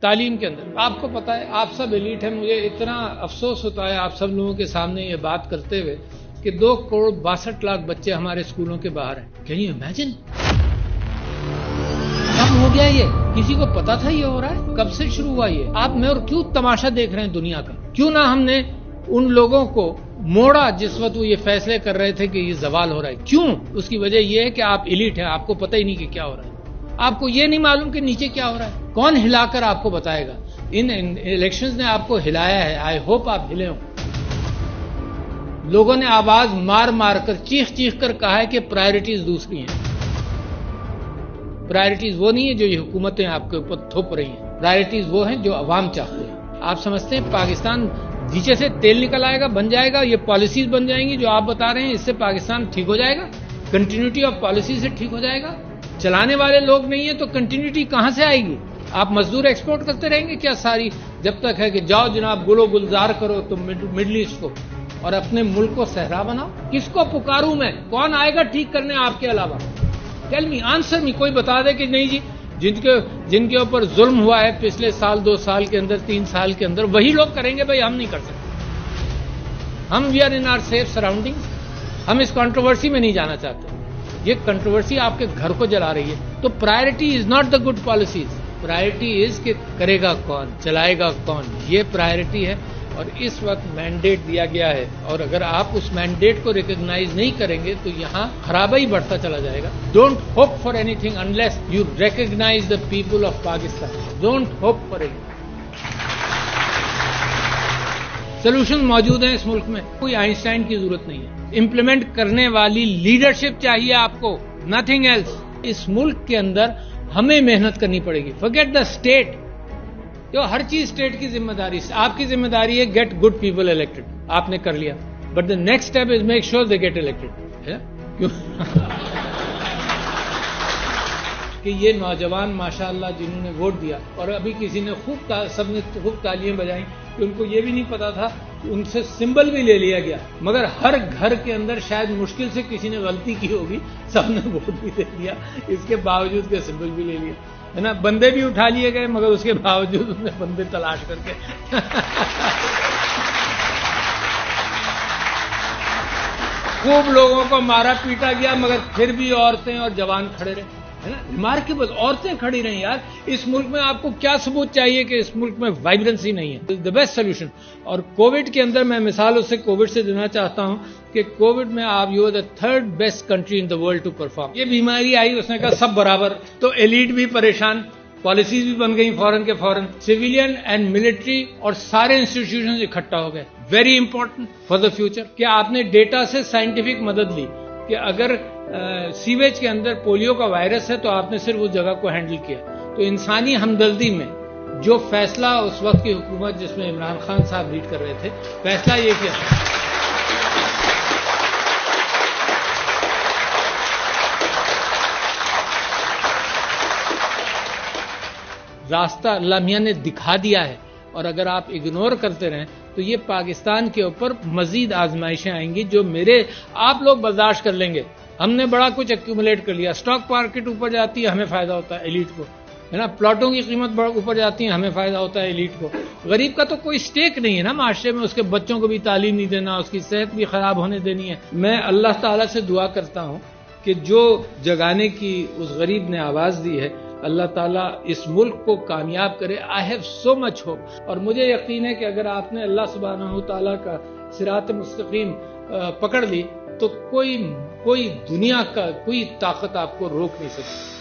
تعلیم کے اندر آپ کو پتا ہے آپ سب ایلیٹ ہیں. مجھے اتنا افسوس ہوتا ہے آپ سب لوگوں کے سامنے یہ بات کرتے ہوئے کہ 2,62,00,000 بچے ہمارے اسکولوں کے باہر ہیں. Can you imagine? کب ہو گیا یہ؟ کسی کو پتا تھا یہ ہو رہا ہے؟ کب سے شروع ہوا یہ؟ آپ میں اور کیوں تماشا دیکھ رہے ہیں دنیا کا؟ کیوں نہ ہم نے ان لوگوں کو موڑا جس وقت وہ یہ فیصلے کر رہے تھے کہ یہ زوال ہو رہا ہے؟ کیوں؟ اس کی وجہ یہ ہے کہ آپ ایلیٹ ہیں, آپ کو پتہ ہی نہیں کہ کیا ہو رہا ہے. آپ کو یہ نہیں معلوم کہ نیچے کیا ہو رہا ہے. کون ہلا کر آپ کو بتائے گا؟ ان الیکشنز نے آپ کو ہلایا ہے. آئی ہوپ آپ ہلے ہوں. لوگوں نے آواز مار مار کر چیخ چیخ کر کہا ہے کہ پرائرٹیز دوسری ہیں. پرائرٹیز وہ نہیں ہے جو یہ حکومتیں آپ کے اوپر تھوپ رہی ہیں. پرائرٹیز وہ ہیں جو عوام چاہتے ہیں. آپ سمجھتے ہیں پاکستان نیچے سے تیل نکل آئے گا, بن جائے گا, یہ پالیسیز بن جائیں گی جو آپ بتا رہے ہیں, اس سے پاکستان ٹھیک ہو جائے گا؟ کنٹینیوٹی آف پالیسی سے ٹھیک ہو جائے گا؟ چلانے والے لوگ نہیں ہیں تو کنٹینیوٹی کہاں سے آئے گی؟ آپ مزدور ایکسپورٹ کرتے رہیں گے کیا ساری؟ جب تک ہے کہ جاؤ جناب گلو گلزار کرو تم مڈل ایسٹ کو اور اپنے ملک کو صحرا بناؤ. کس کو پکاروں میں؟ کون آئے گا ٹھیک کرنے آپ کے علاوہ؟ ٹیل می, آنسر می. کوئی بتا دے کہ نہیں جی جن کے اوپر ظلم ہوا ہے پچھلے سال 2 سال کے اندر 3 سال کے اندر وہی لوگ کریں گے. بھائی ہم نہیں کر سکتے. ہم we are in our safe surrounding. ہم اس کنٹروورسی میں نہیں جانا چاہتے. یہ کنٹروورسی آپ کے گھر کو جلا رہی ہے. تو priority is not the good policies. Priority is کہ کرے گا کون, چلائے گا کون, یہ پرائرٹی ہے. اور اس وقت مینڈیٹ دیا گیا ہے اور اگر آپ اس مینڈیٹ کو ریکگنائز نہیں کریں گے تو یہاں خرابی بڑھتا چلا جائے گا. Don't hope for anything unless you recognize the people of Pakistan. Don't hope for any. Solution موجود ہیں اس ملک میں. کوئی آئنسٹائن کی ضرورت نہیں ہے. امپلیمنٹ کرنے والی لیڈرشپ چاہیے آپ کو, نتھنگ ایلس. اس ملک کے اندر ہمیں محنت کرنی پڑے گی. Forget the state. جو ہر چیز اسٹیٹ کی ذمہ داری ہے. آپ کی ذمہ داری ہے گیٹ گڈ پیپل الیکٹڈ. آپ نے کر لیا, but the next step is make sure they get elected. کہ یہ نوجوان ماشاءاللہ جنہوں نے ووٹ دیا اور ابھی کسی نے سب نے خوب تالیاں بجائیں کہ ان کو یہ بھی نہیں پتا تھا کہ ان سے سمبل بھی لے لیا گیا. مگر ہر گھر کے اندر شاید مشکل سے کسی نے غلطی کی ہوگی, سب نے ووٹ بھی دے دیا اس کے باوجود کہ سمبل بھی لے لیا ہے نا. بندے بھی اٹھا لیے گئے مگر اس کے باوجود انہوں نے بندے تلاش کر کے خوب لوگوں کو مارا پیٹا گیا مگر پھر بھی عورتیں اور جوان کھڑے رہے ہے نا. ریمارکیبل. عورتیں کھڑی رہیں یار. اس ملک میں آپ کو کیا ثبوت چاہیے کہ اس ملک میں وائبرنسی نہیں ہے؟ The best solution. اور کووڈ کے اندر میں مثال اس سے کووڈ سے دینا چاہتا ہوں کہ کووڈ میں آپ you are the 3rd best country in the world to perform. یہ بیماری آئی, اس نے کہا سب برابر, تو ایلیٹ بھی پریشان, پالیسیز بھی بن گئی فوراً کے فوراً. سویلین اینڈ ملٹری اور سارے انسٹیٹیوشنز اکٹھا ہو گئے. Very important for the future کہ آپ نے ڈیٹا سے سائنٹیفک مدد لی کہ اگر سیویج کے اندر پولیو کا وائرس ہے تو آپ نے صرف اس جگہ کو ہینڈل کیا. تو انسانی ہمدردی میں جو فیصلہ اس وقت کی حکومت جس میں عمران خان صاحب لیڈ کر رہے تھے, فیصلہ یہ کیا راستہ اللہ میاں نے دکھا دیا ہے. اور اگر آپ اگنور کرتے رہیں تو یہ پاکستان کے اوپر مزید آزمائشیں آئیں گی جو آپ لوگ برداشت کر لیں گے. ہم نے بڑا کچھ ایکومولیٹ کر لیا. اسٹاک مارکیٹ اوپر جاتی ہے, ہمیں فائدہ ہوتا ہے ایلیٹ کو, ہے نا. پلاٹوں کی قیمت اوپر جاتی ہے, ہمیں فائدہ ہوتا ہے ایلیٹ کو. غریب کا تو کوئی سٹیک نہیں ہے نا معاشرے میں. اس کے بچوں کو بھی تعلیم نہیں دینا, اس کی صحت بھی خراب ہونے دینی ہے. میں اللہ تعالیٰ سے دعا کرتا ہوں کہ جو جگانے کی اس غریب نے آواز دی ہے, اللہ تعالیٰ اس ملک کو کامیاب کرے. I have so much hope. اور مجھے یقین ہے کہ اگر آپ نے اللہ سبحانہ و تعالیٰ کا صراط مستقیم پکڑ لی تو کوئی دنیا کا کوئی طاقت آپ کو روک نہیں سکتی.